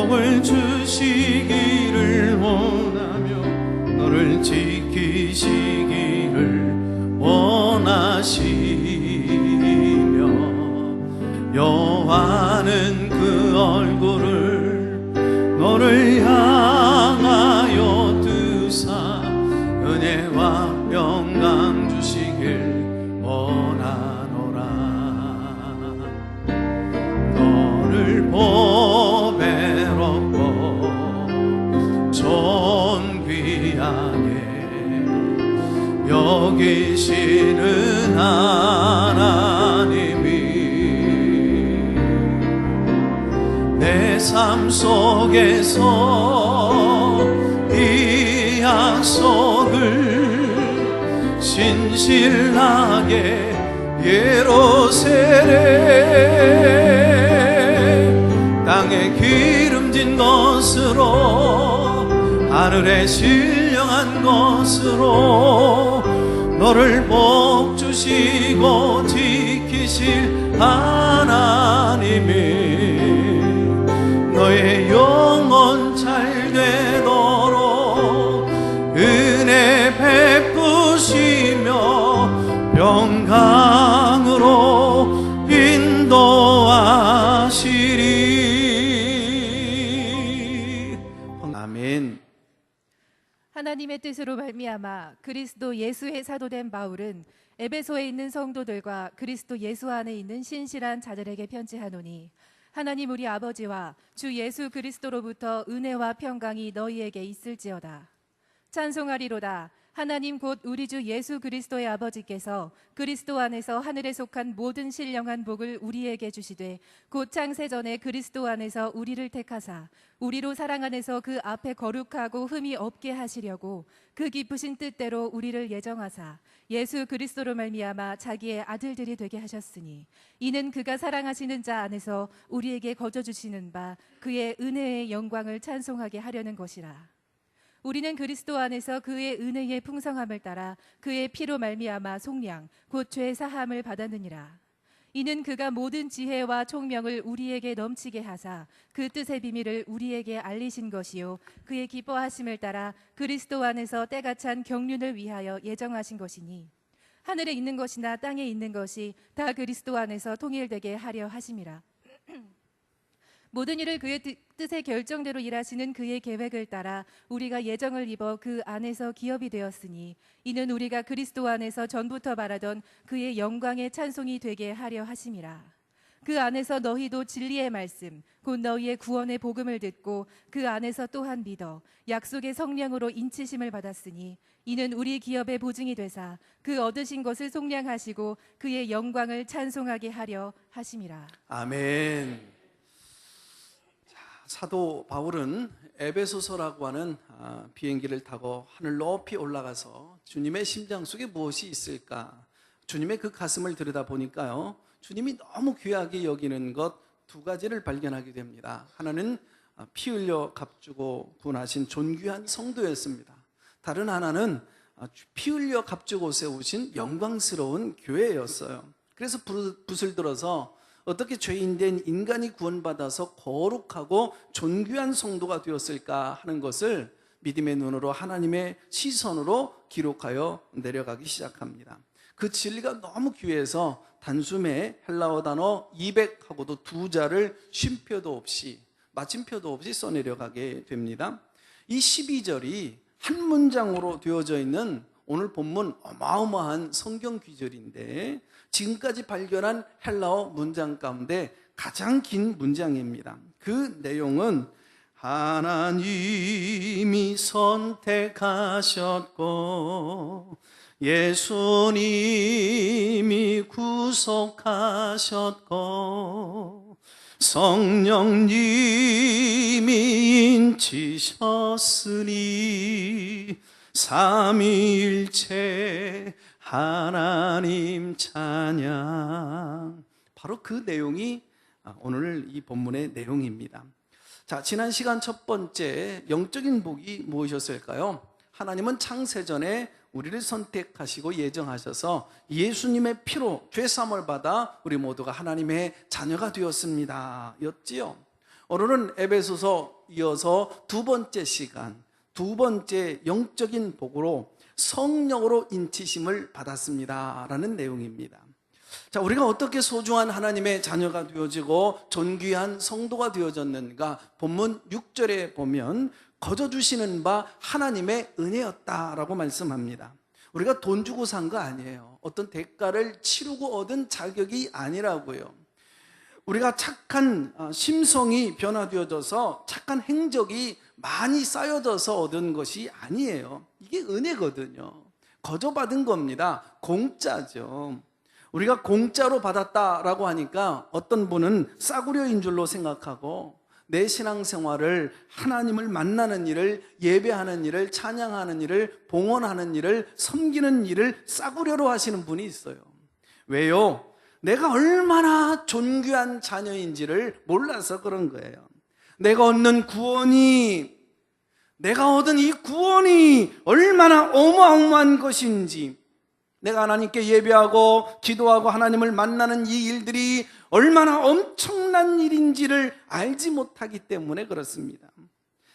복을 주시기를 원하며 너를 지키시기를 원하시며 여호와는 그 얼굴을 너를 향하여 드사 은혜와 영광 주시길 원하노라. 너를 보배롭고 존귀하게 여기시는 하나님이 내 삶 속에서 이 약속을 신실하게 예루살렘 땅에 기름진 것으로 하늘에 신령한 것으로 너를 복 주시고 지키실 하나님이 너의 영혼 잘 되도록 은혜 베푸시며 평강으로 인도하시리. 아멘. 하나님의 뜻으로 말미암아 그리스도 예수의 사도된 바울은 에베소에 있는 성도들과 그리스도 예수 안에 있는 신실한 자들에게 편지하노니 하나님 우리 아버지와 주 예수 그리스도로부터 은혜와 평강이 너희에게 있을지어다. 찬송하리로다. 하나님 곧 우리 주 예수 그리스도의 아버지께서 그리스도 안에서 하늘에 속한 모든 신령한 복을 우리에게 주시되 곧 창세전에 그리스도 안에서 우리를 택하사 우리로 사랑 안에서 그 앞에 거룩하고 흠이 없게 하시려고 그 기쁘신 뜻대로 우리를 예정하사 예수 그리스도로 말미암아 자기의 아들들이 되게 하셨으니 이는 그가 사랑하시는 자 안에서 우리에게 거저 주시는 바 그의 은혜의 영광을 찬송하게 하려는 것이라. 우리는 그리스도 안에서 그의 은혜의 풍성함을 따라 그의 피로 말미암아 속량 곧 죄 사함을 받았느니라. 이는 그가 모든 지혜와 총명을 우리에게 넘치게 하사 그 뜻의 비밀을 우리에게 알리신 것이요 그의 기뻐하심을 따라 그리스도 안에서 때가 찬 경륜을 위하여 예정하신 것이니 하늘에 있는 것이나 땅에 있는 것이 다 그리스도 안에서 통일되게 하려 하심이라. 모든 일을 그의 뜻의 결정대로 일하시는 그의 계획을 따라 우리가 예정을 입어 그 안에서 기업이 되었으니 이는 우리가 그리스도 안에서 전부터 바라던 그의 영광의 찬송이 되게 하려 하심이라. 그 안에서 너희도 진리의 말씀 곧 너희의 구원의 복음을 듣고 그 안에서 또한 믿어 약속의 성령으로 인치심을 받았으니 이는 우리 기업의 보증이 되사 그 얻으신 것을 속량하시고 그의 영광을 찬송하게 하려 하심이라. 아멘. 사도 바울은 에베소서라고 하는 비행기를 타고 하늘 높이 올라가서 주님의 심장 속에 무엇이 있을까, 주님의 그 가슴을 들여다보니까요, 주님이 너무 귀하게 여기는 것 두 가지를 발견하게 됩니다. 하나는 피 흘려 값주고 구원하신 존귀한 성도였습니다. 다른 하나는 피 흘려 값주고 세우신 영광스러운 교회였어요. 그래서 붓을 들어서 어떻게 죄인된 인간이 구원받아서 거룩하고 존귀한 성도가 되었을까 하는 것을 믿음의 눈으로 하나님의 시선으로 기록하여 내려가기 시작합니다. 그 진리가 너무 귀해서 단숨에 헬라어 단어 200하고도 두 자를 쉼표도 없이 마침표도 없이 써내려가게 됩니다. 이 12절이 한 문장으로 되어져 있는 오늘 본문 어마어마한 성경 귀절인데 지금까지 발견한 헬라어 문장 가운데 가장 긴 문장입니다. 그 내용은 하나님이 선택하셨고 예수님이 구속하셨고 성령님이 인치셨으니 삼위일체 하나님 찬양. 바로 그 내용이 오늘 이 본문의 내용입니다. 자, 지난 시간 첫 번째 영적인 복이 무엇이었을까요? 하나님은 창세전에 우리를 선택하시고 예정하셔서 예수님의 피로 죄사함을 받아 우리 모두가 하나님의 자녀가 되었습니다 였지요. 오늘은 에베소서 이어서 두 번째 시간, 두 번째 영적인 복으로 성령으로 인치심을 받았습니다 라는 내용입니다. 자, 우리가 어떻게 소중한 하나님의 자녀가 되어지고 존귀한 성도가 되어졌는가? 본문 6절에 보면 거저 주시는 바 하나님의 은혜였다라고 말씀합니다. 우리가 돈 주고 산 거 아니에요. 어떤 대가를 치르고 얻은 자격이 아니라고요. 우리가 착한 심성이 변화되어져서 착한 행적이 많이 쌓여져서 얻은 것이 아니에요. 이게 은혜거든요. 거저 받은 겁니다. 공짜죠. 우리가 공짜로 받았다라고 하니까 어떤 분은 싸구려인 줄로 생각하고 내 신앙생활을 하나님을 만나는 일을, 예배하는 일을, 찬양하는 일을, 봉헌하는 일을, 섬기는 일을 싸구려로 하시는 분이 있어요. 왜요? 내가 얼마나 존귀한 자녀인지를 몰라서 그런 거예요. 내가 얻는 구원이, 내가 얻은 이 구원이 얼마나 어마어마한 것인지, 내가 하나님께 예배하고 기도하고 하나님을 만나는 이 일들이 얼마나 엄청난 일인지를 알지 못하기 때문에 그렇습니다.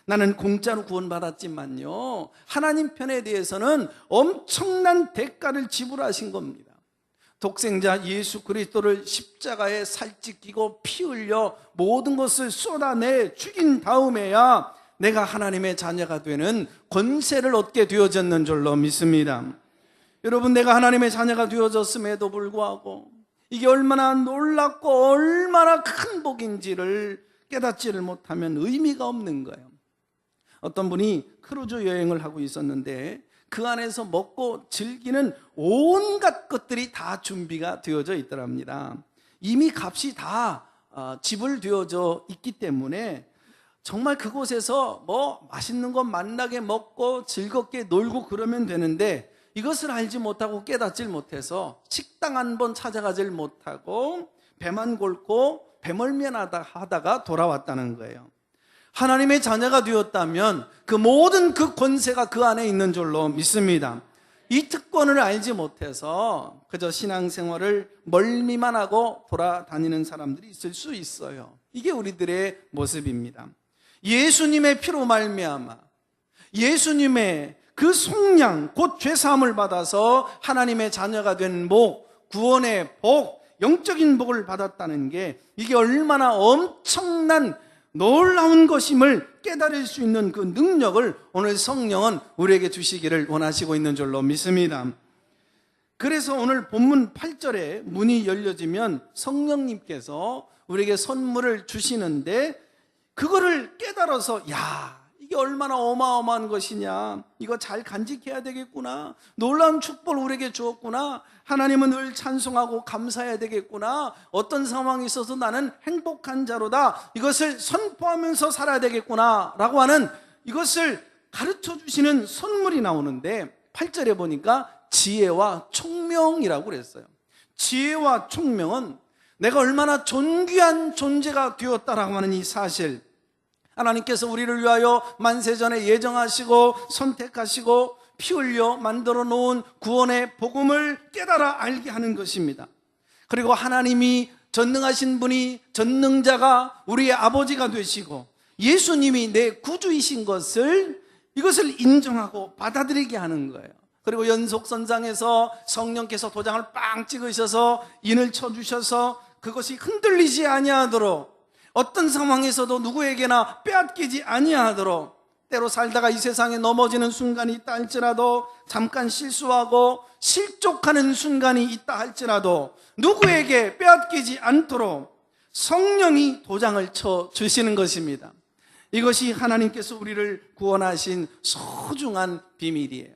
나는 공짜로 구원받았지만요, 하나님 편에 대해서는 엄청난 대가를 지불하신 겁니다. 독생자 예수 그리스도를 십자가에 살찌끼고 피 흘려 모든 것을 쏟아내 죽인 다음에야 내가 하나님의 자녀가 되는 권세를 얻게 되어졌는 줄로 믿습니다. 여러분, 내가 하나님의 자녀가 되어졌음에도 불구하고 이게 얼마나 놀랍고 얼마나 큰 복인지를 깨닫지를 못하면 의미가 없는 거예요. 어떤 분이 크루즈 여행을 하고 있었는데 그 안에서 먹고 즐기는 온갖 것들이 다 준비가 되어져 있더랍니다. 이미 값이 다 지불되어져 있기 때문에 정말 그곳에서 뭐 맛있는 거 맛나게 먹고 즐겁게 놀고 그러면 되는데, 이것을 알지 못하고 깨닫질 못해서 식당 한 번 찾아가질 못하고 배만 골고 배멀미하다 하다가 돌아왔다는 거예요. 하나님의 자녀가 되었다면 그 모든 그 권세가 그 안에 있는 줄로 믿습니다. 이 특권을 알지 못해서 그저 신앙생활을 멀미만 하고 돌아다니는 사람들이 있을 수 있어요. 이게 우리들의 모습입니다. 예수님의 피로 말미암아 예수님의 그 속량, 곧 죄사함을 받아서 하나님의 자녀가 된 복, 구원의 복, 영적인 복을 받았다는 게 이게 얼마나 엄청난 놀라운 것임을 깨달을 수 있는 그 능력을 오늘 성령은 우리에게 주시기를 원하시고 있는 줄로 믿습니다. 그래서 오늘 본문 8절에 문이 열려지면 성령님께서 우리에게 선물을 주시는데, 그거를 깨달아서 이게 얼마나 어마어마한 것이냐, 이거 잘 간직해야 되겠구나, 놀라운 축복을 우리에게 주었구나, 하나님은 늘 찬송하고 감사해야 되겠구나, 어떤 상황이 있어서 나는 행복한 자로다, 이것을 선포하면서 살아야 되겠구나 라고 하는 이것을 가르쳐 주시는 선물이 나오는데, 8절에 보니까 지혜와 총명이라고 그랬어요. 지혜와 총명은 내가 얼마나 존귀한 존재가 되었다라고 하는 이 사실, 하나님께서 우리를 위하여 만세전에 예정하시고 선택하시고 피 흘려 만들어 놓은 구원의 복음을 깨달아 알게 하는 것입니다. 그리고 하나님이 전능하신 분이, 전능자가 우리의 아버지가 되시고 예수님이 내 구주이신 것을, 이것을 인정하고 받아들이게 하는 거예요. 그리고 연속선상에서 성령께서 도장을 빵 찍으셔서 인을 쳐주셔서 그것이 흔들리지 아니하도록, 어떤 상황에서도 누구에게나 빼앗기지 아니하도록, 때로 살다가 이 세상에 넘어지는 순간이 있다 할지라도, 잠깐 실수하고 실족하는 순간이 있다 할지라도 누구에게 빼앗기지 않도록 성령이 도장을 쳐 주시는 것입니다. 이것이 하나님께서 우리를 구원하신 소중한 비밀이에요.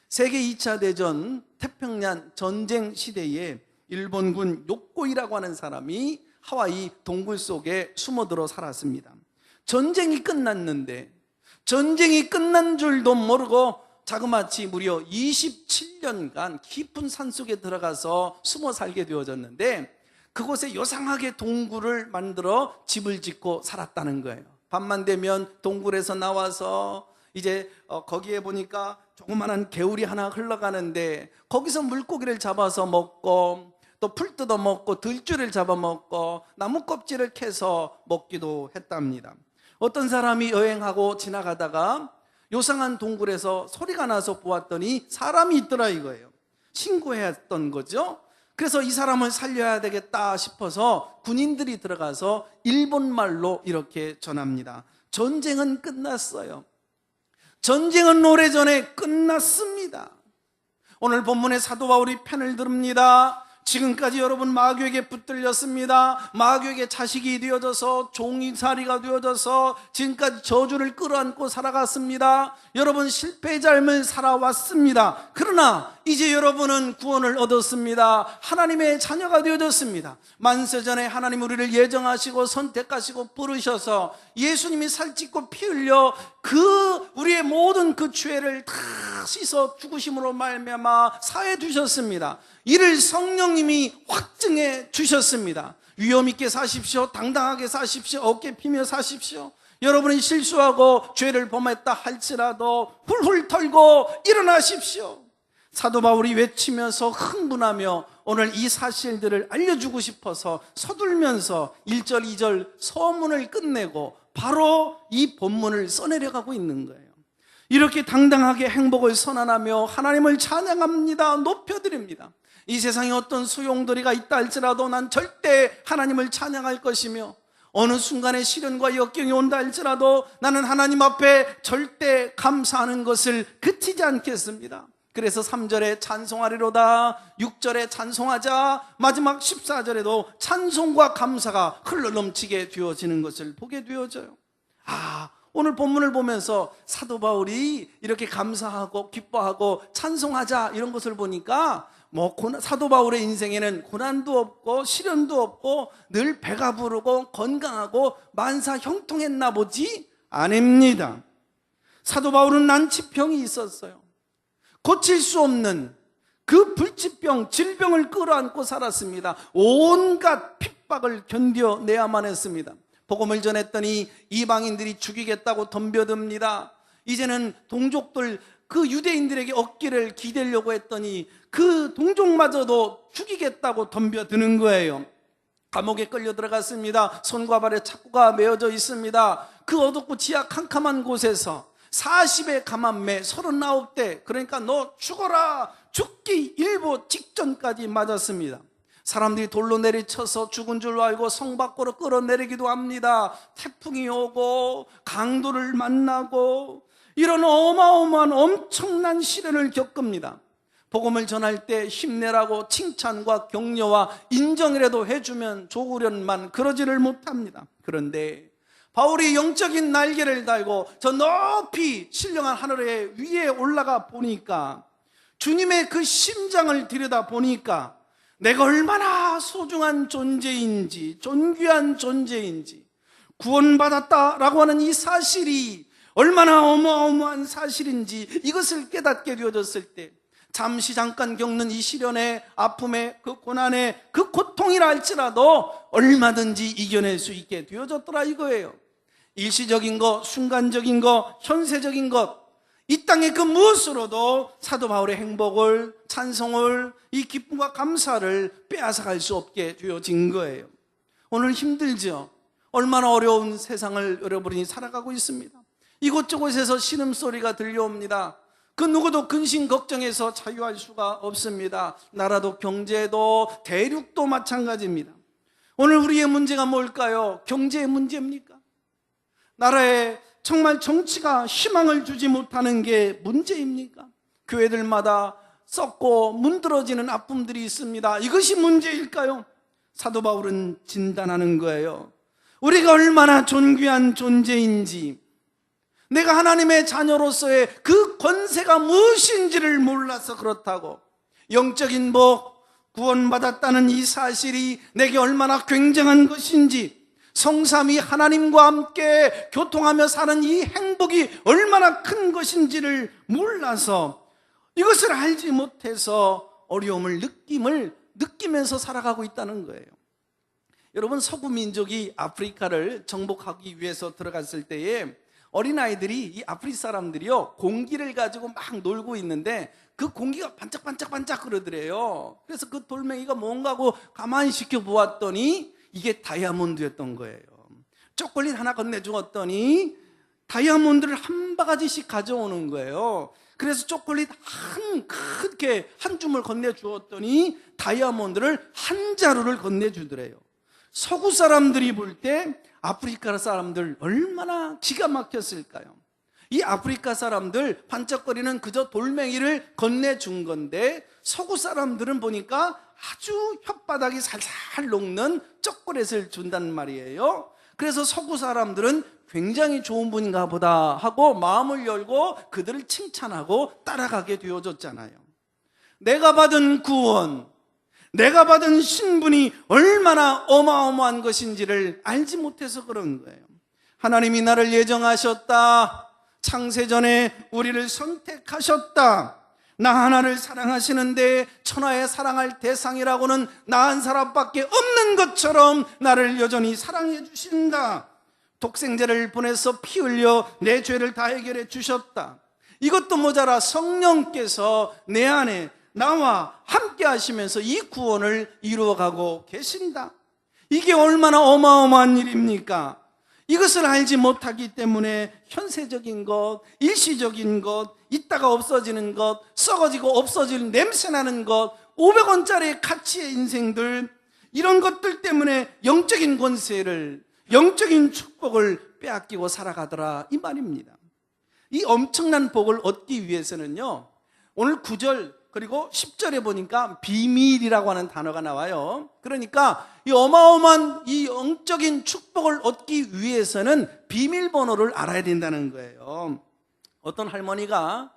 세계 2차 대전 태평양 전쟁 시대에 일본군 요코이라고 하는 사람이 하와이 동굴 속에 숨어들어 살았습니다. 전쟁이 끝났는데 전쟁이 끝난 줄도 모르고 자그마치 무려 27년간 깊은 산속에 들어가서 숨어 살게 되어졌는데, 그곳에 요상하게 동굴을 만들어 집을 짓고 살았다는 거예요. 밤만 되면 동굴에서 나와서 이제 거기에 보니까 조그마한 개울이 하나 흘러가는데 거기서 물고기를 잡아서 먹고, 또 풀 뜯어 먹고 들쥐를 잡아 먹고 나무 껍질을 캐서 먹기도 했답니다. 어떤 사람이 여행하고 지나가다가 요상한 동굴에서 소리가 나서 보았더니 사람이 있더라 이거예요. 신고했던 거죠. 그래서 이 사람을 살려야 되겠다 싶어서 군인들이 들어가서 일본말로 이렇게 전합니다. 전쟁은 끝났어요. 전쟁은 오래전에 끝났습니다. 오늘 본문의 사도 바울이 편을 듭니다. 지금까지 여러분 마귀에게 붙들렸습니다. 마귀에게 자식이 되어져서 종이살이가 되어져서 지금까지 저주를 끌어안고 살아갔습니다. 여러분 실패의 삶을 살아왔습니다. 그러나 이제 여러분은 구원을 얻었습니다. 하나님의 자녀가 되어졌습니다. 만세전에 하나님 우리를 예정하시고 선택하시고 부르셔서 예수님이 살찢고 피 흘려 우리의 모든 그 죄를 다 씻어 죽으심으로 말미암아 사해 주셨습니다. 이를 성령님이 확증해 주셨습니다. 위험 있게 사십시오. 당당하게 사십시오. 어깨 피며 사십시오. 여러분이 실수하고 죄를 범했다 할지라도 훌훌 털고 일어나십시오. 사도 바울이 외치면서 흥분하며 오늘 이 사실들을 알려주고 싶어서 서둘면서 1절 2절 서문을 끝내고 바로 이 본문을 써내려가고 있는 거예요. 이렇게 당당하게 행복을 선언하며 하나님을 찬양합니다. 높여드립니다. 이 세상에 어떤 소용돌이가 있다 할지라도 난 절대 하나님을 찬양할 것이며 어느 순간에 시련과 역경이 온다 할지라도 나는 하나님 앞에 절대 감사하는 것을 그치지 않겠습니다. 그래서 3절에 찬송하리로다, 6절에 찬송하자, 마지막 14절에도 찬송과 감사가 흘러넘치게 되어지는 것을 보게 되어져요. 오늘 본문을 보면서 사도 바울이 이렇게 감사하고 기뻐하고 찬송하자 이런 것을 보니까 사도 바울의 인생에는 고난도 없고 시련도 없고 늘 배가 부르고 건강하고 만사 형통했나 보지? 아닙니다. 사도 바울은 난치병이 있었어요. 고칠 수 없는 그 불치병, 질병을 끌어안고 살았습니다. 온갖 핍박을 견뎌내야만 했습니다. 복음을 전했더니 이방인들이 죽이겠다고 덤벼듭니다. 이제는 동족들, 그 유대인들에게 어깨를 기대려고 했더니 그 동족마저도 죽이겠다고 덤벼드는 거예요. 감옥에 끌려 들어갔습니다. 손과 발에 착고가 메어져 있습니다. 그 어둡고 지하 캄캄한 곳에서 40의 감암매 39대, 그러니까 너 죽어라, 죽기 일보 직전까지 맞았습니다. 사람들이 돌로 내리쳐서 죽은 줄 알고 성 밖으로 끌어내리기도 합니다. 태풍이 오고 강도를 만나고 이런 어마어마한 엄청난 시련을 겪습니다. 복음을 전할 때 힘내라고 칭찬과 격려와 인정이라도 해주면 좋으련만 그러지를 못합니다. 그런데 바울이 영적인 날개를 달고 저 높이 신령한 하늘의 위에 올라가 보니까 주님의 그 심장을 들여다 보니까 내가 얼마나 소중한 존재인지, 존귀한 존재인지, 구원받았다라고 하는 이 사실이 얼마나 어마어마한 사실인지 이것을 깨닫게 되어졌을 때 잠시 잠깐 겪는 이 시련의 아픔의 그 고난의 그 고통이라 할지라도 얼마든지 이겨낼 수 있게 되어졌더라 이거예요. 일시적인 것, 순간적인 것, 현세적인 것, 이 땅의 그 무엇으로도 사도 바울의 행복을, 찬송을, 이 기쁨과 감사를 빼앗아갈 수 없게 되어진 거예요. 오늘 힘들죠? 얼마나 어려운 세상을 여러분이 살아가고 있습니다. 이곳저곳에서 신음소리가 들려옵니다. 그 누구도 근심 걱정에서 자유할 수가 없습니다. 나라도 경제도 대륙도 마찬가지입니다. 오늘 우리의 문제가 뭘까요? 경제의 문제입니까? 나라에 정말 정치가 희망을 주지 못하는 게 문제입니까? 교회들마다 썩고 문드러지는 아픔들이 있습니다. 이것이 문제일까요? 사도 바울은 진단하는 거예요. 우리가 얼마나 존귀한 존재인지, 내가 하나님의 자녀로서의 그 권세가 무엇인지를 몰라서 그렇다고, 영적인 복, 구원받았다는 이 사실이 내게 얼마나 굉장한 것인지, 성삼위 하나님과 함께 교통하며 사는 이 행복이 얼마나 큰 것인지를 몰라서, 이것을 알지 못해서 어려움을 느끼면서 살아가고 있다는 거예요. 여러분, 서구 민족이 아프리카를 정복하기 위해서 들어갔을 때에 어린아이들이, 이 아프리카 사람들이요, 공기를 가지고 막 놀고 있는데 그 공기가 반짝반짝반짝 그러더래요. 그래서 그 돌멩이가 뭔가 하고 가만히 지켜보았더니 이게 다이아몬드였던 거예요. 초콜릿 하나 건네주었더니 다이아몬드를 한 바가지씩 가져오는 거예요. 그래서 초콜릿 크게 한 줌을 건네주었더니 다이아몬드를 한 자루를 건네주더래요. 서구 사람들이 볼 때 아프리카 사람들 얼마나 기가 막혔을까요? 이 아프리카 사람들 반짝거리는 그저 돌멩이를 건네준 건데 서구 사람들은 보니까 아주 혓바닥이 살살 녹는 초콜릿을 준단 말이에요. 그래서 서구 사람들은 굉장히 좋은 분인가 보다 하고 마음을 열고 그들을 칭찬하고 따라가게 되어졌잖아요. 내가 받은 구원, 내가 받은 신분이 얼마나 어마어마한 것인지를 알지 못해서 그런 거예요. 하나님이 나를 예정하셨다. 창세전에 우리를 선택하셨다. 나 하나를 사랑하시는데 천하에 사랑할 대상이라고는 나 한 사람밖에 없는 것처럼 나를 여전히 사랑해 주신다. 독생자를 보내서 피 흘려 내 죄를 다 해결해 주셨다. 이것도 모자라 성령께서 내 안에 나와 함께 하시면서 이 구원을 이루어가고 계신다. 이게 얼마나 어마어마한 일입니까? 이것을 알지 못하기 때문에 현세적인 것, 일시적인 것, 있다가 없어지는 것, 썩어지고 없어지는 냄새나는 것, 500원짜리 가치의 인생들, 이런 것들 때문에 영적인 권세를, 영적인 축복을 빼앗기고 살아가더라 이 말입니다. 이 엄청난 복을 얻기 위해서는요, 오늘 9절 그리고 10절에 보니까 비밀이라고 하는 단어가 나와요. 그러니까 이 어마어마한 이 영적인 축복을 얻기 위해서는 비밀번호를 알아야 된다는 거예요. 어떤 할머니가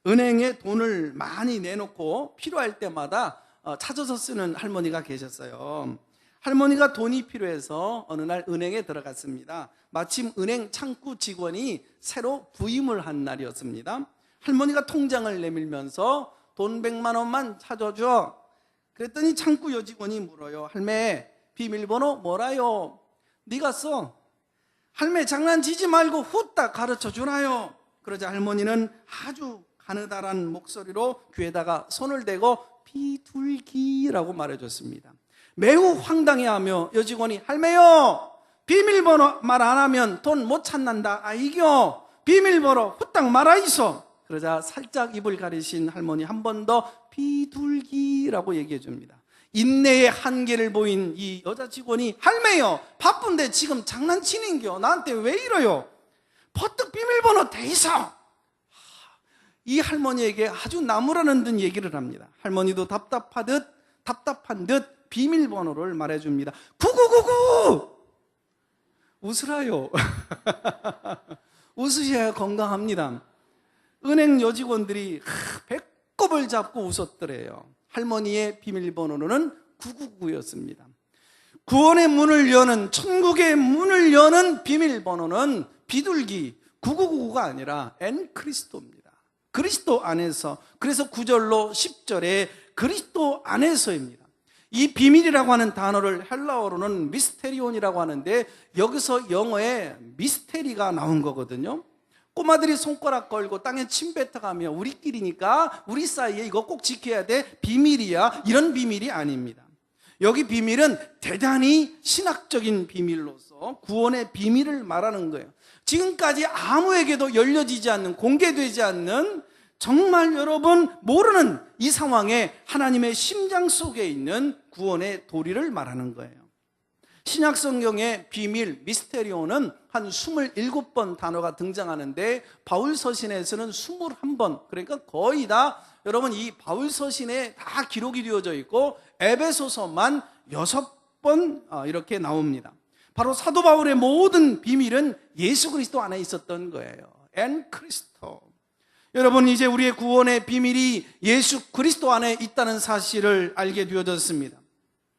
은행에 돈을 많이 내놓고 필요할 때마다 찾아서 쓰는 할머니가 계셨어요. 할머니가 돈이 필요해서 어느 날 은행에 들어갔습니다. 마침 은행 창구 직원이 새로 부임을 한 날이었습니다. 할머니가 통장을 내밀면서 돈 100만 원만 찾아줘. 그랬더니 창구 여직원이 물어요. 할매, 비밀번호 뭐라요? 네가 써. 할매, 장난치지 말고 후딱 가르쳐 주나요? 그러자 할머니는 아주 가느다란 목소리로 귀에다가 손을 대고 비둘기라고 말해줬습니다. 매우 황당해하며 여직원이, 할매요, 비밀번호 말 안 하면 돈 못 찾는다 아이겨. 비밀번호 후딱 말아있어. 그러자 살짝 입을 가리신 할머니 한 번 더 비둘기라고 얘기해 줍니다. 인내의 한계를 보인 이 여자 직원이, 할매요, 바쁜데 지금 장난치는겨. 나한테 왜 이러요? 퍼뜩 비밀번호 돼 있어. 이 할머니에게 아주 나무라는 듯 얘기를 합니다. 할머니도 답답한 듯 비밀번호를 말해줍니다. 9999! 웃으라요. 웃으셔야 건강합니다. 은행 여직원들이 배꼽을 잡고 웃었더래요. 할머니의 비밀번호는 999였습니다. 구원의 문을 여는, 천국의 문을 여는 비밀번호는 비둘기 9999가 아니라 엔크리스토입니다. 그리스도 안에서. 그래서 9절로 10절에 그리스도 안에서입니다. 이 비밀이라고 하는 단어를 헬라어로는 미스테리온이라고 하는데 여기서 영어에 미스테리가 나온 거거든요. 꼬마들이 손가락 걸고 땅에 침 뱉어가며 우리끼리니까 우리 사이에 이거 꼭 지켜야 돼, 비밀이야, 이런 비밀이 아닙니다. 여기 비밀은 대단히 신학적인 비밀로서 구원의 비밀을 말하는 거예요. 지금까지 아무에게도 열려지지 않는, 공개되지 않는, 정말 여러분 모르는 이 상황에 하나님의 심장 속에 있는 구원의 도리를 말하는 거예요. 신약 성경의 비밀, 미스테리오는 한 27번 단어가 등장하는데 바울 서신에서는 21번, 그러니까 거의 다 여러분 이 바울 서신에 다 기록이 되어져 있고 에베소서만 6번 이렇게 나옵니다. 바로 사도 바울의 모든 비밀은 예수 그리스도 안에 있었던 거예요. 엔크리스토. 여러분, 이제 우리의 구원의 비밀이 예수 그리스도 안에 있다는 사실을 알게 되어졌습니다.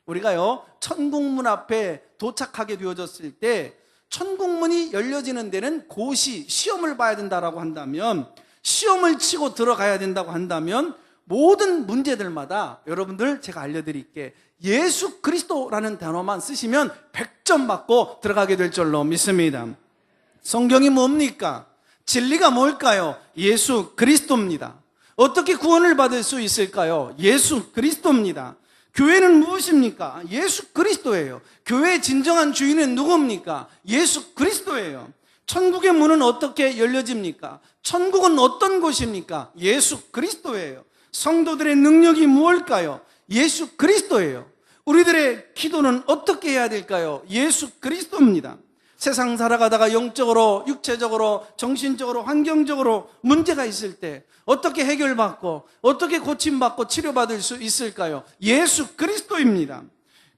우리가요, 천국문 앞에 도착하게 되어졌을 때 천국문이 열려지는 데는 고시, 시험을 봐야 된다고 한다면, 시험을 치고 들어가야 된다고 한다면 모든 문제들마다 여러분들 제가 알려드릴게, 예수 그리스도라는 단어만 쓰시면 100점 받고 들어가게 될 줄로 믿습니다. 성경이 뭡니까? 진리가 뭘까요? 예수 그리스도입니다. 어떻게 구원을 받을 수 있을까요? 예수 그리스도입니다. 교회는 무엇입니까? 예수 그리스도예요. 교회의 진정한 주인은 누굽니까? 예수 그리스도예요. 천국의 문은 어떻게 열려집니까? 천국은 어떤 곳입니까? 예수 그리스도예요. 성도들의 능력이 무엇일까요? 예수 그리스도예요. 우리들의 기도는 어떻게 해야 될까요? 예수 그리스도입니다. 세상 살아가다가 영적으로, 육체적으로, 정신적으로, 환경적으로 문제가 있을 때 어떻게 해결받고 어떻게 고침받고 치료받을 수 있을까요? 예수 그리스도입니다.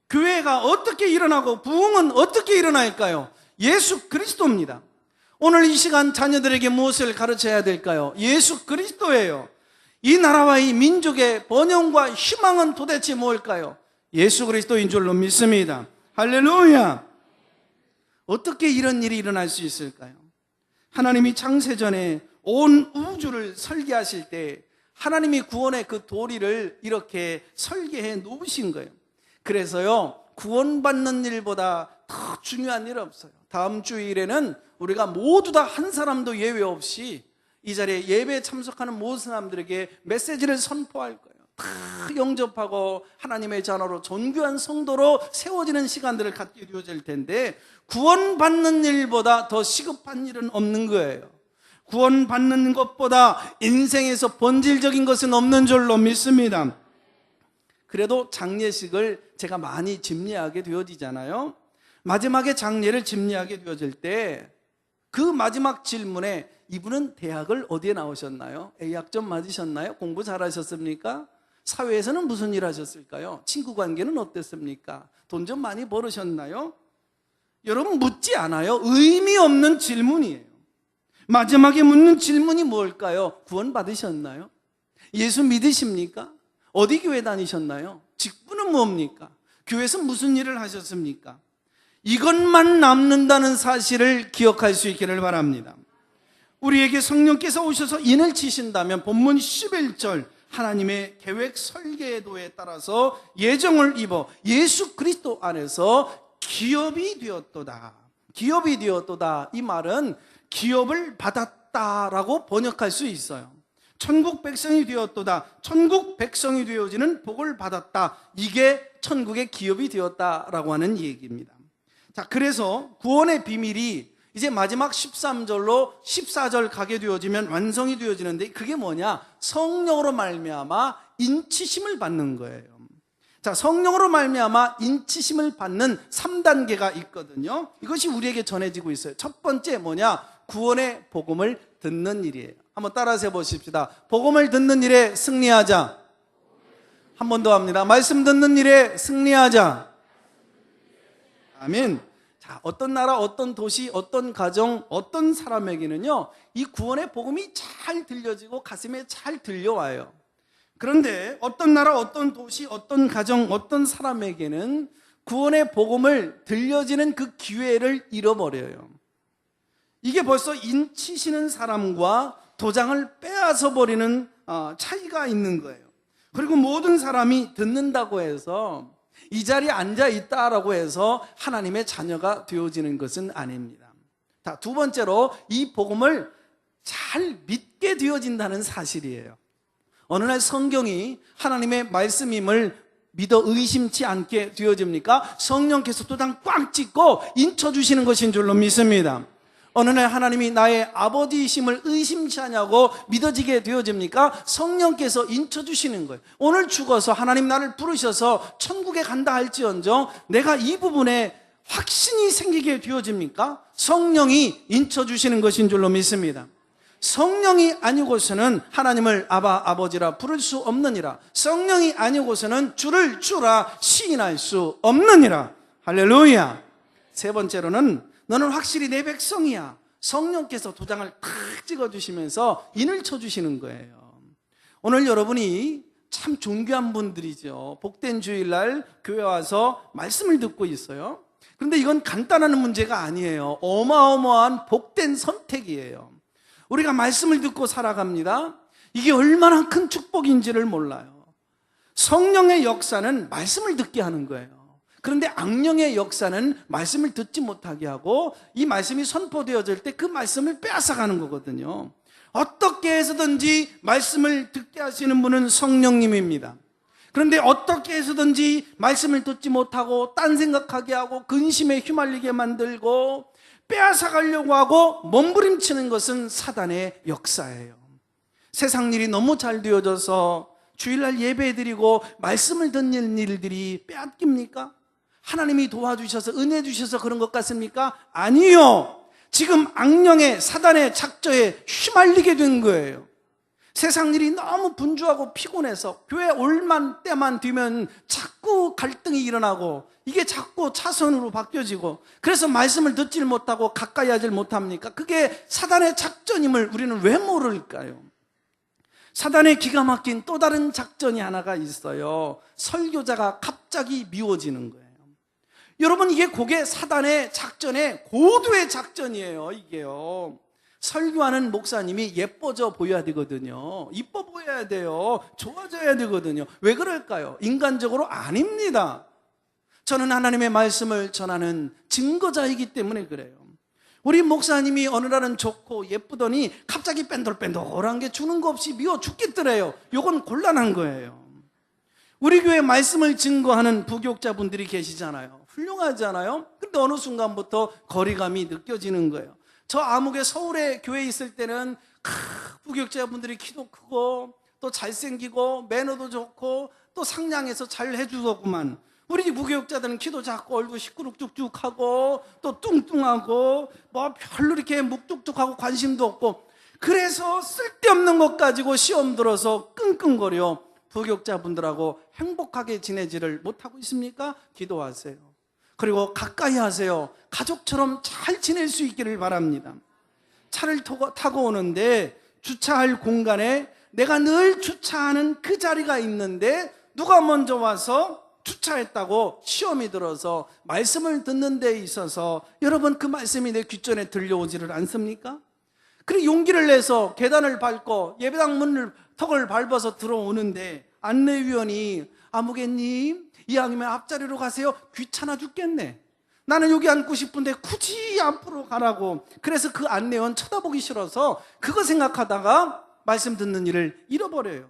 교회가 어떻게 일어나고 부흥은 어떻게 일어날까요? 예수 그리스도입니다. 오늘 이 시간 자녀들에게 무엇을 가르쳐야 될까요? 예수 그리스도예요. 이 나라와 이 민족의 번영과 희망은 도대체 뭘까요? 예수 그리스도인 줄로 믿습니다. 할렐루야! 어떻게 이런 일이 일어날 수 있을까요? 하나님이 창세전에 온 우주를 설계하실 때 하나님이 구원의 그 도리를 이렇게 설계해 놓으신 거예요. 그래서요, 구원받는 일보다 더 중요한 일 없어요. 다음 주일에는 우리가 모두 다 한 사람도 예외 없이 이 자리에 예배에 참석하는 모든 사람들에게 메시지를 선포할 거예요. 다 영접하고 하나님의 자녀로 존귀한 성도로 세워지는 시간들을 갖게 되어질 텐데, 구원받는 일보다 더 시급한 일은 없는 거예요. 구원받는 것보다 인생에서 본질적인 것은 없는 줄로 믿습니다. 그래도 장례식을 제가 많이 집례하게 되어지잖아요. 마지막에 장례를 집례하게 되어질 때 그 마지막 질문에 이분은 대학을 어디에 나오셨나요? A학점 맞으셨나요? 공부 잘하셨습니까? 사회에서는 무슨 일 하셨을까요? 친구 관계는 어땠습니까? 돈 좀 많이 벌으셨나요? 여러분, 묻지 않아요. 의미 없는 질문이에요. 마지막에 묻는 질문이 뭘까요? 구원 받으셨나요? 예수 믿으십니까? 어디 교회 다니셨나요? 직분은 뭡니까? 교회에서 무슨 일을 하셨습니까? 이것만 남는다는 사실을 기억할 수 있기를 바랍니다. 우리에게 성령께서 오셔서 인을 치신다면 본문 11절 하나님의 계획 설계도에 따라서 예정을 입어 예수 그리스도 안에서 기업이 되었도다. 기업이 되었도다. 이 말은 기업을 받았다라고 번역할 수 있어요. 천국 백성이 되었도다. 천국 백성이 되어지는 복을 받았다. 이게 천국의 기업이 되었다라고 하는 얘기입니다. 자, 그래서 구원의 비밀이 이제 마지막 13절로 14절 가게 되어지면 완성이 되어지는데, 그게 뭐냐? 성령으로 말미암아 인치심을 받는 거예요. 자, 성령으로 말미암아 인치심을 받는 3단계가 있거든요. 이것이 우리에게 전해지고 있어요. 첫 번째 뭐냐? 구원의 복음을 듣는 일이에요. 한번 따라서 해보십시다. 복음을 듣는 일에 승리하자. 한 번 더 합니다. 말씀 듣는 일에 승리하자. 아멘. 자, 어떤 나라, 어떤 도시, 어떤 가정, 어떤 사람에게는요, 이 구원의 복음이 잘 들려지고 가슴에 잘 들려와요. 그런데 어떤 나라, 어떤 도시, 어떤 가정, 어떤 사람에게는 구원의 복음을 들려지는 그 기회를 잃어버려요. 이게 벌써 인치시는 사람과 도장을 빼앗아 버리는 차이가 있는 거예요. 그리고 모든 사람이 듣는다고 해서 이 자리에 앉아 있다라고 해서 하나님의 자녀가 되어지는 것은 아닙니다. 자, 두 번째로 이 복음을 잘 믿게 되어진다는 사실이에요. 어느 날 성경이 하나님의 말씀임을 믿어 의심치 않게 되어집니까? 성령께서 도장 꽉 찍고 인쳐주시는 것인 줄로 믿습니다. 어느 날 하나님이 나의 아버지이심을 의심치 않냐고 믿어지게 되어집니까? 성령께서 인쳐주시는 거예요. 오늘 죽어서 하나님 나를 부르셔서 천국에 간다 할지언정 내가 이 부분에 확신이 생기게 되어집니까? 성령이 인쳐주시는 것인 줄로 믿습니다. 성령이 아니고서는 하나님을 아바 아버지라 부를 수 없느니라. 성령이 아니고서는 주를 주라 시인할 수 없느니라. 할렐루야. 세 번째로는 너는 확실히 내 백성이야. 성령께서 도장을 탁 찍어주시면서 인을 쳐주시는 거예요. 오늘 여러분이 참 존귀한 분들이죠. 복된 주일날 교회 와서 말씀을 듣고 있어요. 그런데 이건 간단한 문제가 아니에요. 어마어마한 복된 선택이에요. 우리가 말씀을 듣고 살아갑니다. 이게 얼마나 큰 축복인지를 몰라요. 성령의 역사는 말씀을 듣게 하는 거예요. 그런데 악령의 역사는 말씀을 듣지 못하게 하고 이 말씀이 선포되어질 때 그 말씀을 빼앗아가는 거거든요. 어떻게 해서든지 말씀을 듣게 하시는 분은 성령님입니다. 그런데 어떻게 해서든지 말씀을 듣지 못하고 딴 생각하게 하고 근심에 휘말리게 만들고 빼앗아가려고 하고 몸부림치는 것은 사단의 역사예요. 세상 일이 너무 잘 되어져서 주일날 예배드리고 말씀을 듣는 일들이 빼앗깁니까? 하나님이 도와주셔서 은혜 주셔서 그런 것 같습니까? 아니요. 지금 악령의 사단의 작저에 휘말리게 된 거예요. 세상 일이 너무 분주하고 피곤해서 교회 올만 때만 되면 자꾸 갈등이 일어나고 이게 자꾸 차선으로 바뀌어지고 그래서 말씀을 듣질 못하고 가까이 하질 못합니까? 그게 사단의 작전임을 우리는 왜 모를까요? 사단의 기가 막힌 또 다른 작전이 하나가 있어요. 설교자가 갑자기 미워지는 거예요. 여러분, 이게 그게 사단의 작전의 고도의 작전이에요. 이게요. 설교하는 목사님이 예뻐져 보여야 되거든요. 이뻐 보여야 돼요. 좋아져야 되거든요. 왜 그럴까요? 인간적으로 아닙니다. 저는 하나님의 말씀을 전하는 증거자이기 때문에 그래요. 우리 목사님이 어느 날은 좋고 예쁘더니 갑자기 뺀돌뺀돌한 게 주는 거 없이 미워 죽겠더래요. 이건 곤란한 거예요. 우리 교회 말씀을 증거하는 부교육자분들이 계시잖아요. 훌륭하잖아요. 근데 어느 순간부터 거리감이 느껴지는 거예요. 저 아무개 서울에 교회에 있을 때는 부교육자분들이 키도 크고 또 잘생기고 매너도 좋고 또 상냥해서 잘 해주더구만. 우리 부교육자들은 키도 작고 얼굴 시끄룩죽죽하고 또 뚱뚱하고 뭐 별로 이렇게 묵뚝뚝하고 관심도 없고 그래서 쓸데없는 것 가지고 시험 들어서 끙끙거려 부교육자분들하고 행복하게 지내지를 못하고 있습니까? 기도하세요. 그리고 가까이 하세요. 가족처럼 잘 지낼 수 있기를 바랍니다. 차를 타고 오는데 주차할 공간에 내가 늘 주차하는 그 자리가 있는데 누가 먼저 와서 주차했다고 시험이 들어서 말씀을 듣는 데 있어서 여러분 그 말씀이 내 귓전에 들려오지를 않습니까? 그리고 용기를 내서 계단을 밟고 예배당 문을 턱을 밟아서 들어오는데 안내위원이 아무개님 이왕이면 앞자리로 가세요. 귀찮아 죽겠네. 나는 여기 앉고 싶은데 굳이 앞으로 가라고. 그래서 그 안내원 쳐다보기 싫어서 그거 생각하다가 말씀 듣는 일을 잃어버려요.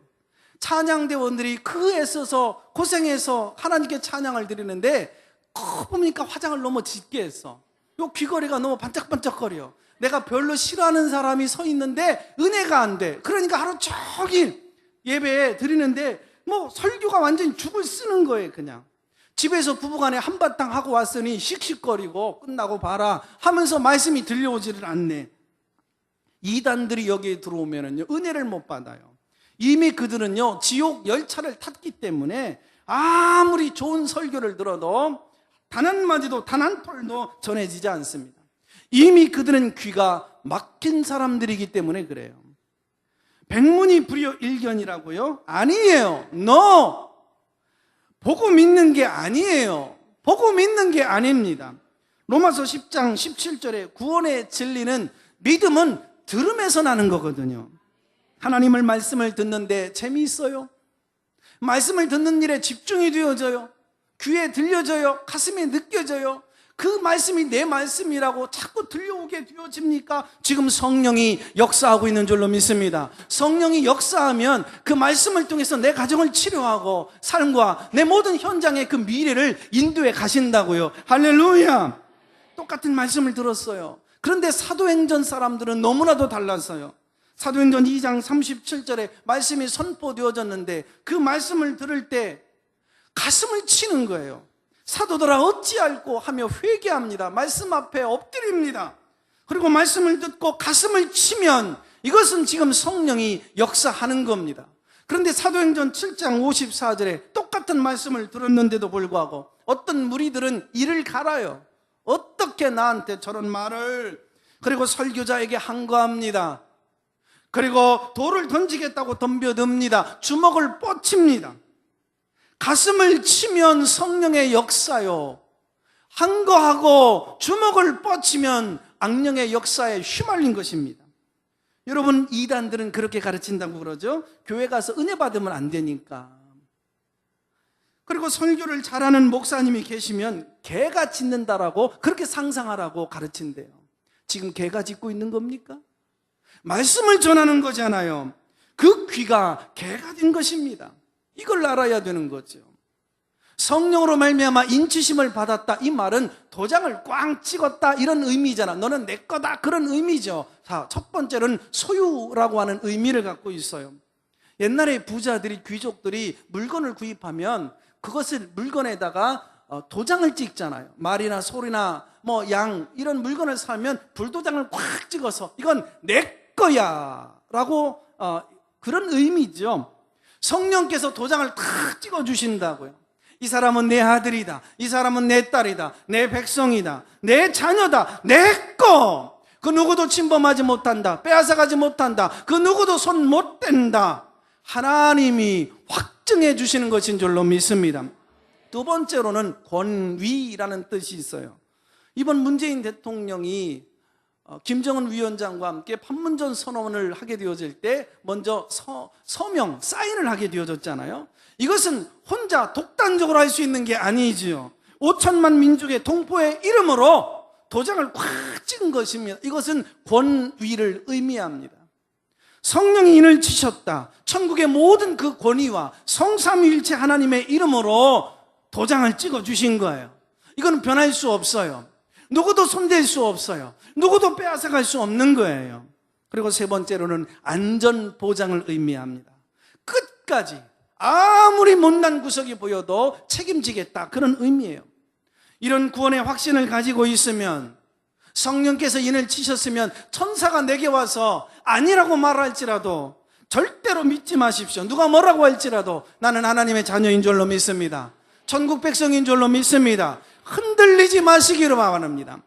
찬양대원들이 그 애써서 고생해서 하나님께 찬양을 드리는데 보니까 화장을 너무 짙게 했어. 요 귀걸이가 너무 반짝반짝거려. 내가 별로 싫어하는 사람이 서 있는데 은혜가 안 돼. 그러니까 하루 종일 예배 드리는데 뭐 설교가 완전히 죽을 쓰는 거예요. 그냥 집에서 부부간에 한바탕 하고 왔으니 씩씩거리고 끝나고 봐라 하면서 말씀이 들려오지를 않네. 이단들이 여기에 들어오면은요 은혜를 못 받아요. 이미 그들은요 지옥 열차를 탔기 때문에 아무리 좋은 설교를 들어도 단 한마디도 단 한 톨도 전해지지 않습니다. 이미 그들은 귀가 막힌 사람들이기 때문에 그래요. 백문이 불여일견이라고요? 아니에요. No. 보고 믿는 게 아니에요. 보고 믿는 게 아닙니다. 로마서 10장 17절에 구원의 진리는 믿음은 들음에서 나는 거거든요. 하나님을 말씀을 듣는데 재미있어요? 말씀을 듣는 일에 집중이 되어져요? 귀에 들려져요? 가슴에 느껴져요? 그 말씀이 내 말씀이라고 자꾸 들려오게 되어집니까? 지금 성령이 역사하고 있는 줄로 믿습니다. 성령이 역사하면 그 말씀을 통해서 내 가정을 치료하고 삶과 내 모든 현장의 그 미래를 인도해 가신다고요. 할렐루야. 똑같은 말씀을 들었어요. 그런데 사도행전 사람들은 너무나도 달랐어요. 사도행전 2장 37절에 말씀이 선포되어졌는데 그 말씀을 들을 때 가슴을 치는 거예요. 사도들아 어찌할꼬 하며 회개합니다. 말씀 앞에 엎드립니다. 그리고 말씀을 듣고 가슴을 치면 이것은 지금 성령이 역사하는 겁니다. 그런데 사도행전 7장 54절에 똑같은 말씀을 들었는데도 불구하고 어떤 무리들은 이를 갈아요. 어떻게 나한테 저런 말을. 그리고 설교자에게 항거합니다. 그리고 돌을 던지겠다고 덤벼듭니다. 주먹을 뻗칩니다. 가슴을 치면 성령의 역사요. 항거하고 주먹을 뻗치면 악령의 역사에 휘말린 것입니다. 여러분, 이단들은 그렇게 가르친다고 그러죠. 교회 가서 은혜 받으면 안 되니까. 그리고 설교를 잘하는 목사님이 계시면 개가 짖는다라고 그렇게 상상하라고 가르친대요. 지금 개가 짖고 있는 겁니까? 말씀을 전하는 거잖아요. 그 귀가 개가 된 것입니다. 이걸 알아야 되는 거죠. 성령으로 말미암아 인치심을 받았다, 이 말은 도장을 꽝 찍었다 이런 의미잖아. 너는 내 거다, 그런 의미죠. 자, 첫 번째는 소유라고 하는 의미를 갖고 있어요. 옛날에 부자들이, 귀족들이 물건을 구입하면 그것을 물건에다가 도장을 찍잖아요. 말이나 소리나 뭐 양, 이런 물건을 사면 불도장을 꽉 찍어서 이건 내 거야 라고 그런 의미죠. 성령께서 도장을 탁 찍어 주신다고요. 이 사람은 내 아들이다, 이 사람은 내 딸이다, 내 백성이다, 내 자녀다, 내 거. 그 누구도 침범하지 못한다, 빼앗아가지 못한다, 그 누구도 손 못 댄다. 하나님이 확증해 주시는 것인 줄로 믿습니다. 두 번째로는 권위라는 뜻이 있어요. 이번 문재인 대통령이 김정은 위원장과 함께 판문점 선언을 하게 되어질 때 먼저 서명, 사인을 하게 되어졌잖아요. 이것은 혼자 독단적으로 할 수 있는 게 아니지요. 5천만 민족의 동포의 이름으로 도장을 꽉 찍은 것입니다. 이것은 권위를 의미합니다. 성령이 인을 치셨다. 천국의 모든 그 권위와 성삼위일체 하나님의 이름으로 도장을 찍어 주신 거예요. 이건 변할 수 없어요. 누구도 손댈 수 없어요. 누구도 빼앗아갈 수 없는 거예요. 그리고 세 번째로는 안전보장을 의미합니다. 끝까지 아무리 못난 구석이 보여도 책임지겠다, 그런 의미예요. 이런 구원의 확신을 가지고 있으면, 성령께서 인을 치셨으면 천사가 내게 와서 아니라고 말할지라도 절대로 믿지 마십시오. 누가 뭐라고 할지라도 나는 하나님의 자녀인 줄로 믿습니다. 천국 백성인 줄로 믿습니다. 흔들리지 마시기를 바랍니다.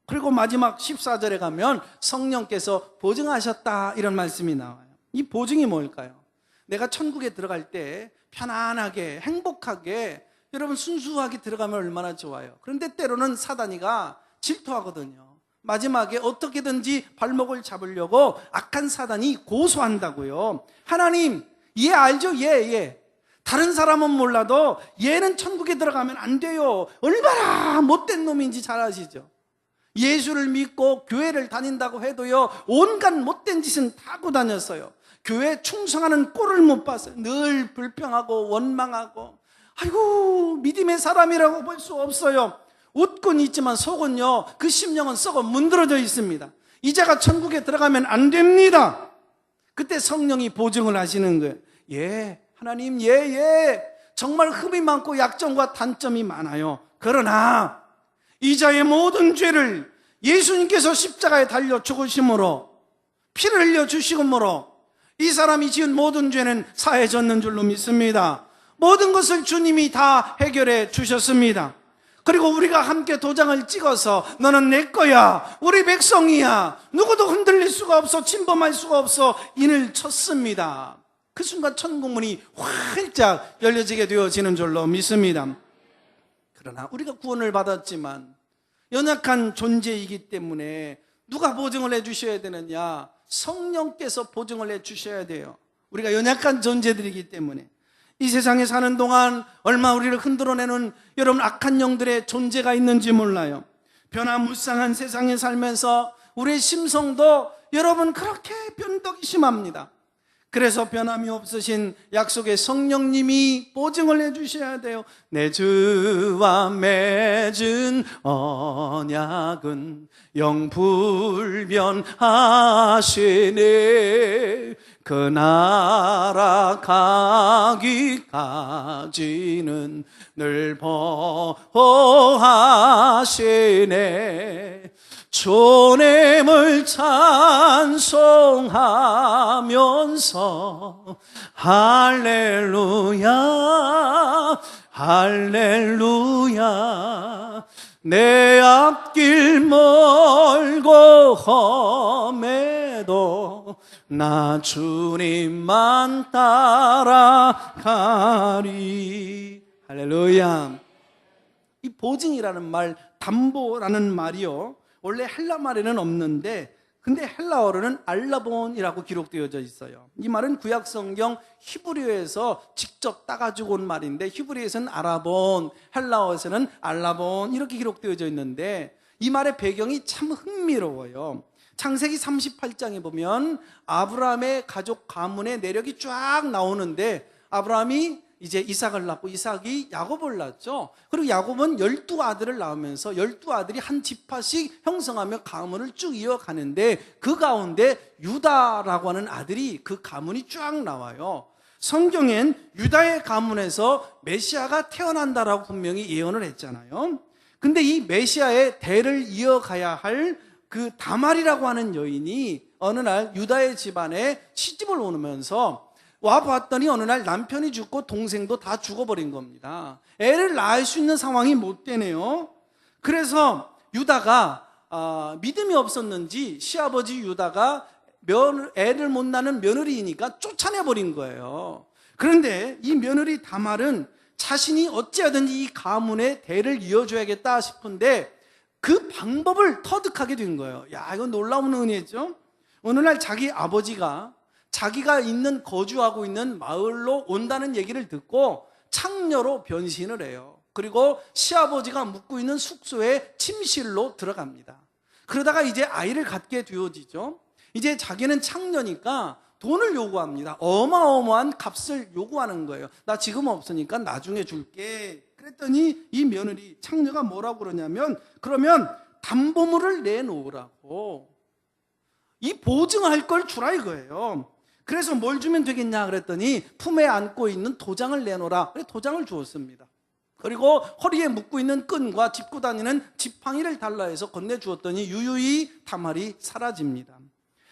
그리고 마지막 14절에 가면 성령께서 보증하셨다, 이런 말씀이 나와요. 이 보증이 뭘까요? 내가 천국에 들어갈 때 편안하게, 행복하게, 여러분 순수하게 들어가면 얼마나 좋아요. 그런데 때로는 사단이가 질투하거든요. 마지막에 어떻게든지 발목을 잡으려고 악한 사단이 고소한다고요. 하나님, 얘 알죠? 얘. 다른 사람은 몰라도 얘는 천국에 들어가면 안 돼요. 얼마나 못된 놈인지 잘 아시죠? 예수를 믿고 교회를 다닌다고 해도요, 온갖 못된 짓은 다 하고 다녔어요. 교회 충성하는 꼴을 못 봤어요. 늘 불평하고 원망하고, 아이고 믿음의 사람이라고 볼 수 없어요. 웃곤 있지만 속은요, 그 심령은 썩어 문드러져 있습니다. 이자가 천국에 들어가면 안 됩니다. 그때 성령이 보증을 하시는 거예요. 하나님, 정말 흠이 많고 약점과 단점이 많아요. 그러나 이자의 모든 죄를 예수님께서 십자가에 달려 죽으심으로, 피를 흘려 주시므로 이 사람이 지은 모든 죄는 사해졌는 줄로 믿습니다. 모든 것을 주님이 다 해결해 주셨습니다. 그리고 우리가 함께 도장을 찍어서 너는 내 거야, 우리 백성이야, 누구도 흔들릴 수가 없어, 침범할 수가 없어, 인을 쳤습니다. 그 순간 천국문이 활짝 열려지게 되어지는 줄로 믿습니다. 그러나 우리가 구원을 받았지만 연약한 존재이기 때문에 누가 보증을 해주셔야 되느냐? 성령께서 보증을 해주셔야 돼요. 우리가 연약한 존재들이기 때문에. 이 세상에 사는 동안 얼마 우리를 흔들어내는 여러분 악한 영들의 존재가 있는지 몰라요. 변화무쌍한 세상에 살면서 우리의 심성도 여러분 그렇게 변덕이 심합니다. 그래서 변함이 없으신 약속의 성령님이 보증을 해주셔야 돼요. 내 주와 맺은 언약은 영불변하시네. 그 나라 가기까지는 늘 보호하시네. 주님을 찬송하면서 할렐루야 할렐루야. 내 앞길 멀고 험해도 나 주님만 따라가리. 할렐루야. 이 보증이라는 말, 담보라는 말이요, 원래 헬라 말에는 없는데 근데 헬라어로는 알라본이라고 기록되어져 있어요. 이 말은 구약성경 히브리어에서 직접 따가지고 온 말인데, 히브리어에서는 아라본, 헬라어에서는 알라본 이렇게 기록되어져 있는데, 이 말의 배경이 참 흥미로워요. 창세기 38장에 보면 아브라함의 가족 가문의 내력이 쫙 나오는데, 아브라함이 이제 이삭을 낳고 이삭이 야곱을 낳았죠. 그리고 야곱은 12아들을 낳으면서 12아들이 한 지파씩 형성하며 가문을 쭉 이어가는데 그 가운데 유다라고 하는 아들이 그 가문이 쫙 나와요. 성경엔 유다의 가문에서 메시아가 태어난다라고 분명히 예언을 했잖아요. 근데 이 메시아의 대를 이어가야 할 그 다말이라고 하는 여인이 어느 날 유다의 집안에 시집을 오면서 와봤더니 어느 날 남편이 죽고 동생도 다 죽어버린 겁니다. 애를 낳을 수 있는 상황이 못 되네요. 그래서 유다가 믿음이 없었는지 시아버지 유다가 애를 못 낳는 며느리이니까 쫓아내버린 거예요. 그런데 이 며느리 다말은 자신이 어찌하든지 이 가문의 대를 이어줘야겠다 싶은데 그 방법을 터득하게 된 거예요. 야, 이건 놀라운 은혜죠. 어느 날 자기 아버지가 자기가 거주하고 있는 마을로 온다는 얘기를 듣고 창녀로 변신을 해요. 그리고 시아버지가 묵고 있는 숙소에 침실로 들어갑니다. 그러다가 이제 아이를 갖게 되어지죠. 이제 자기는 창녀니까 돈을 요구합니다. 어마어마한 값을 요구하는 거예요. 나 지금 없으니까 나중에 줄게. 그랬더니 이 며느리 창녀가 뭐라고 그러냐면 그러면 담보물을 내놓으라고. 이 보증할 걸 주라 이거예요. 그래서 뭘 주면 되겠냐 그랬더니 품에 안고 있는 도장을 내놓으라. 그래서 도장을 주었습니다. 그리고 허리에 묶고 있는 끈과 짚고 다니는 지팡이를 달라 해서 건네주었더니 유유히 다말이 사라집니다.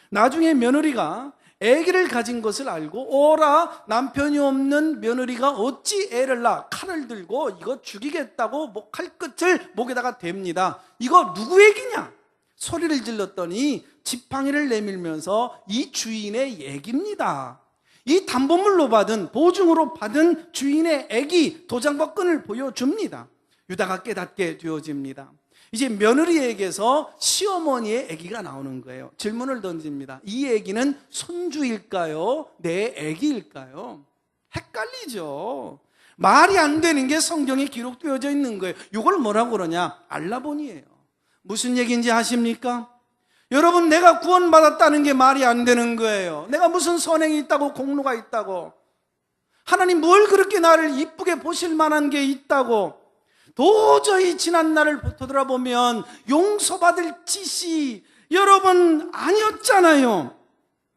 나중에 며느리가 아기를 가진 것을 알고 오라 남편이 없는 며느리가 어찌 애를 낳아 칼을 들고 이거 죽이겠다고 칼끝을 목에다가 댑니다. 이거 누구 얘기냐? 소리를 질렀더니 지팡이를 내밀면서 이 주인의 얘기입니다. 이 담보물로 받은 보증으로 받은 주인의 애기 도장과 끈을 보여줍니다. 유다가 깨닫게 되어집니다. 이제 며느리에게서 시어머니의 애기가 나오는 거예요. 질문을 던집니다. 이 애기는 손주일까요? 내 애기일까요? 헷갈리죠. 말이 안 되는 게 성경에 기록되어져 있는 거예요. 이걸 뭐라고 그러냐? 알라본이에요. 무슨 얘기인지 아십니까? 여러분, 내가 구원받았다는 게 말이 안 되는 거예요. 내가 무슨 선행이 있다고, 공로가 있다고, 하나님 뭘 그렇게 나를 이쁘게 보실 만한 게 있다고. 도저히 지난 날을 되돌아보면 용서받을 짓이 여러분 아니었잖아요.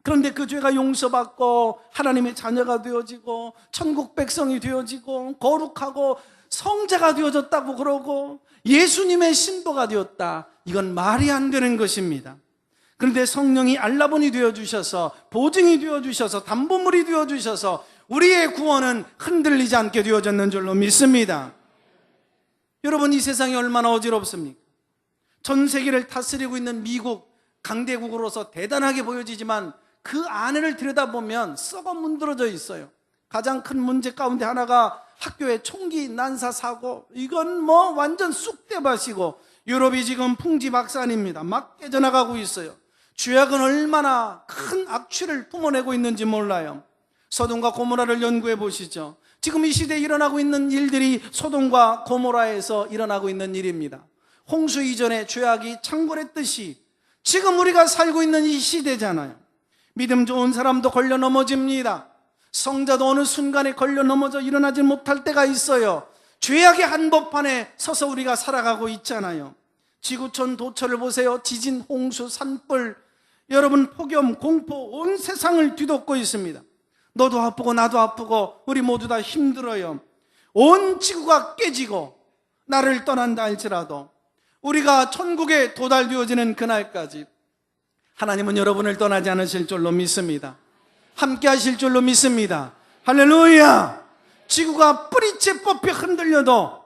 그런데 그 죄가 용서받고 하나님의 자녀가 되어지고 천국 백성이 되어지고 거룩하고 성자가 되어졌다고 그러고 예수님의 신부가 되었다. 이건 말이 안 되는 것입니다. 그런데 성령이 알라본이 되어주셔서 보증이 되어주셔서 담보물이 되어주셔서 우리의 구원은 흔들리지 않게 되어졌는 줄로 믿습니다. 여러분, 이 세상이 얼마나 어지럽습니까? 전 세계를 다스리고 있는 미국, 강대국으로서 대단하게 보여지지만 그 안을 들여다보면 썩어 문드러져 있어요. 가장 큰 문제 가운데 하나가 학교의 총기 난사 사고, 이건 완전 쑥대밭이고 유럽이 지금 풍지박산입니다. 막 깨져나가고 있어요. 죄악은 얼마나 큰 악취를 뿜어내고 있는지 몰라요. 소돔과 고모라를 연구해 보시죠. 지금 이 시대에 일어나고 있는 일들이 소돔과 고모라에서 일어나고 있는 일입니다. 홍수 이전에 죄악이 창궐했듯이 지금 우리가 살고 있는 이 시대잖아요. 믿음 좋은 사람도 걸려 넘어집니다. 성자도 어느 순간에 걸려 넘어져 일어나지 못할 때가 있어요. 죄악의 한복판에 서서 우리가 살아가고 있잖아요. 지구촌 도처를 보세요. 지진, 홍수, 산불, 여러분 폭염, 공포, 온 세상을 뒤덮고 있습니다. 너도 아프고 나도 아프고 우리 모두 다 힘들어요. 온 지구가 깨지고 나를 떠난다 할지라도 우리가 천국에 도달되어지는 그날까지 하나님은 여러분을 떠나지 않으실 줄로 믿습니다. 함께 하실 줄로 믿습니다. 할렐루야! 지구가 뿌리째 뽑혀 흔들려도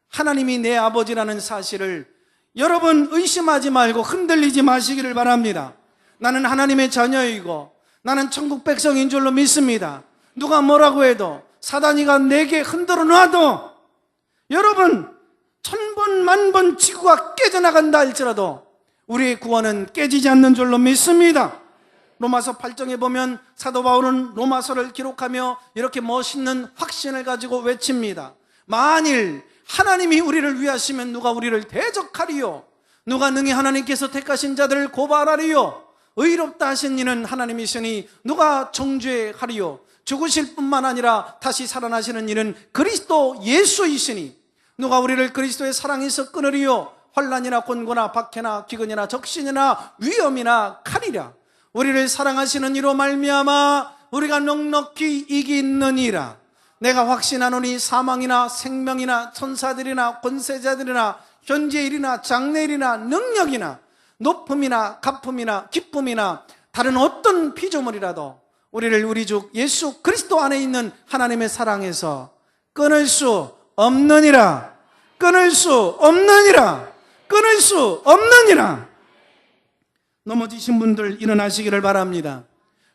하나님이 내 아버지라는 사실을 여러분 의심하지 말고 흔들리지 마시기를 바랍니다. 나는 하나님의 자녀이고 나는 천국 백성인 줄로 믿습니다. 누가 뭐라고 해도 사단이가 내게 흔들어 놔도 여러분 천번 만번 지구가 깨져나간다 할지라도 우리의 구원은 깨지지 않는 줄로 믿습니다. 로마서 8장에 보면 사도 바울은 로마서를 기록하며 이렇게 멋있는 확신을 가지고 외칩니다. 만일 하나님이 우리를 위하시면 누가 우리를 대적하리요? 누가 능히 하나님께서 택하신 자들을 고발하리요? 의롭다 하신 이는 하나님이시니 누가 정죄하리요? 죽으실 뿐만 아니라 다시 살아나시는 이는 그리스도 예수이시니 누가 우리를 그리스도의 사랑에서 끊으리요? 환난이나 곤고나 박해나 기근이나 적신이나 위험이나 칼이라. 우리를 사랑하시는 이로 말미암아 우리가 넉넉히 이기느니라. 내가 확신하노니 사망이나 생명이나 천사들이나 권세자들이나 현재일이나 장래일이나 능력이나 높음이나 가품이나 기쁨이나 다른 어떤 피조물이라도 우리를 우리 주 예수 그리스도 안에 있는 하나님의 사랑에서 끊을 수 없느니라. 끊을 수 없느니라. 끊을 수 없느니라. 넘어지신 분들 일어나시기를 바랍니다.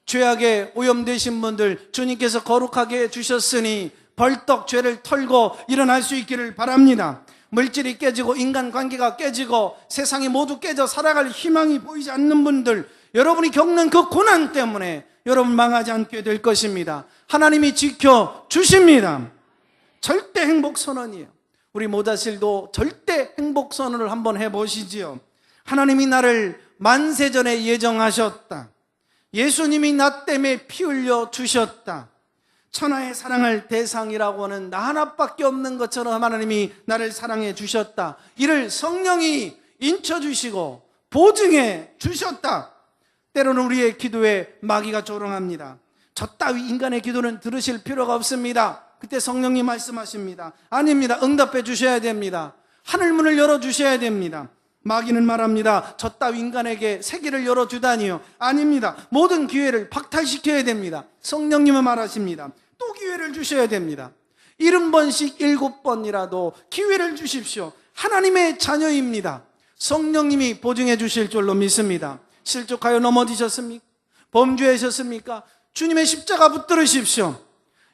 죄악에 오염되신 분들 주님께서 거룩하게 해주셨으니 벌떡 죄를 털고 일어날 수 있기를 바랍니다. 물질이 깨지고 인간관계가 깨지고 세상이 모두 깨져 살아갈 희망이 보이지 않는 분들, 여러분이 겪는 그 고난 때문에 여러분 망하지 않게 될 것입니다. 하나님이 지켜주십니다. 절대 행복선언이에요. 우리 모다실도 절대 행복선언을 한번 해보시지요. 하나님이 나를 만세전에 예정하셨다. 예수님이 나 때문에 피 흘려 주셨다. 천하의 사랑할 대상이라고 하는 나 하나밖에 없는 것처럼 하나님이 나를 사랑해 주셨다. 이를 성령이 인쳐주시고 보증해 주셨다. 때로는 우리의 기도에 마귀가 조롱합니다. 저 따위 인간의 기도는 들으실 필요가 없습니다. 그때 성령님 말씀하십니다. 아닙니다. 응답해 주셔야 됩니다. 하늘문을 열어주셔야 됩니다. 마귀는 말합니다. 저 따위 인간에게 세계를 열어주다니요. 아닙니다. 모든 기회를 박탈시켜야 됩니다. 성령님은 말하십니다. 또 기회를 주셔야 됩니다. 70번씩 7번이라도 기회를 주십시오. 하나님의 자녀입니다. 성령님이 보증해 주실 줄로 믿습니다. 실족하여 넘어지셨습니까? 범죄하셨습니까? 주님의 십자가 붙들으십시오.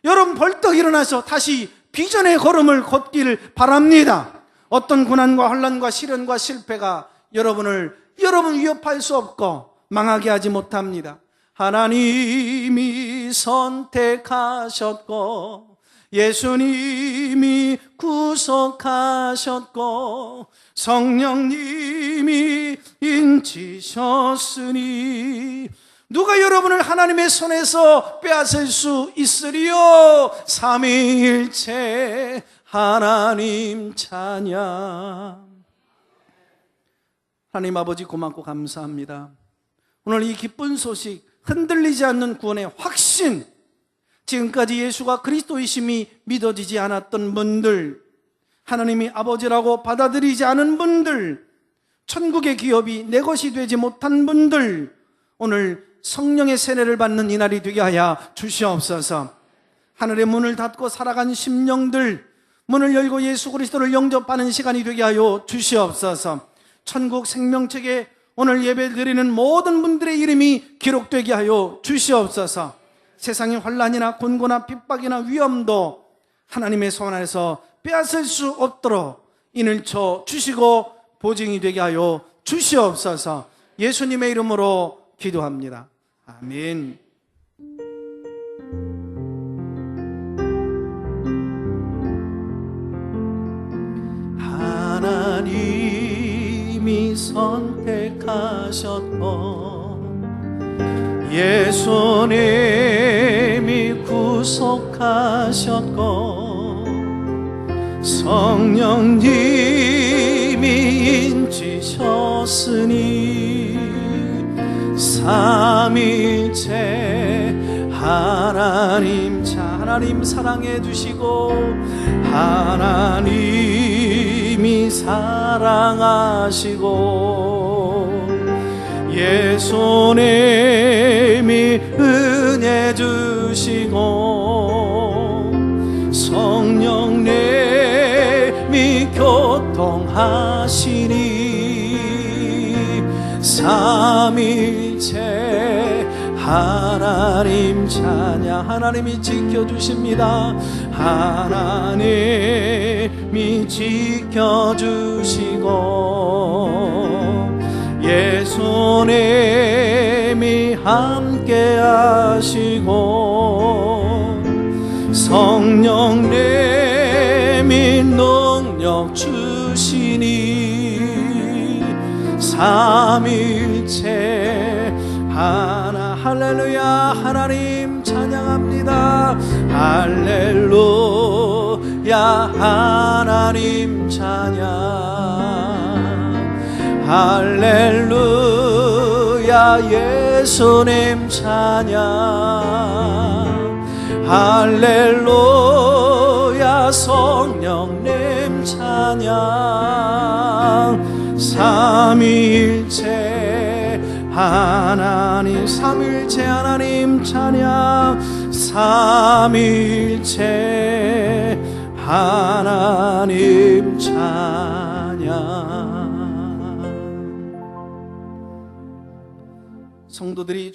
여러분 벌떡 일어나서 다시 비전의 걸음을 걷기를 바랍니다. 어떤 고난과 환난과 시련과 실패가 여러분 위협할 수 없고 망하게 하지 못합니다. 하나님이 선택하셨고 예수님이 구속하셨고 성령님이 인치셨으니 누가 여러분을 하나님의 손에서 빼앗을 수 있으리요? 삼위일체 하나님 찬양. 하나님 아버지 고맙고 감사합니다. 오늘 이 기쁜 소식, 흔들리지 않는 구원의 확신, 지금까지 예수가 그리스도이심이 믿어지지 않았던 분들, 하나님이 아버지라고 받아들이지 않은 분들, 천국의 기업이 내 것이 되지 못한 분들, 오늘 성령의 세례를 받는 이날이 되게 하여 주시옵소서. 하늘의 문을 닫고 살아간 심령들 문을 열고 예수 그리스도를 영접하는 시간이 되게 하여 주시옵소서. 천국 생명책에 오늘 예배 드리는 모든 분들의 이름이 기록되게 하여 주시옵소서. 세상의 환난이나 곤고나 핍박이나 위험도 하나님의 손 안에서 빼앗을 수 없도록 인을 쳐 주시고 보증이 되게 하여 주시옵소서. 예수님의 이름으로 기도합니다. 아멘. 하나님이 선택하셨고 예수님이 구속하셨고 성령님이 인치셨으니 삼위일체 하나님 사랑해 주시고 하나님이 사랑하시고 예수님이 은혜 주시고 성령님이 교통하시니 삼위일체 하나님 찬양. 하나님이 지켜주십니다. 하나님이 지켜주시고 예수님이 함께하시고 성령님이 능력 주시니 삼위일체 하나. 할렐루야. 하나님 찬양합니다. 찬양합니다. 할렐루야 하나님 찬양, 할렐루야 예수님 찬양, 할렐루야 성령님 찬양. 삼위일체 하나님, 삼위일체 하나님 찬양, 삼위일체 하나님 찬양. 성도들이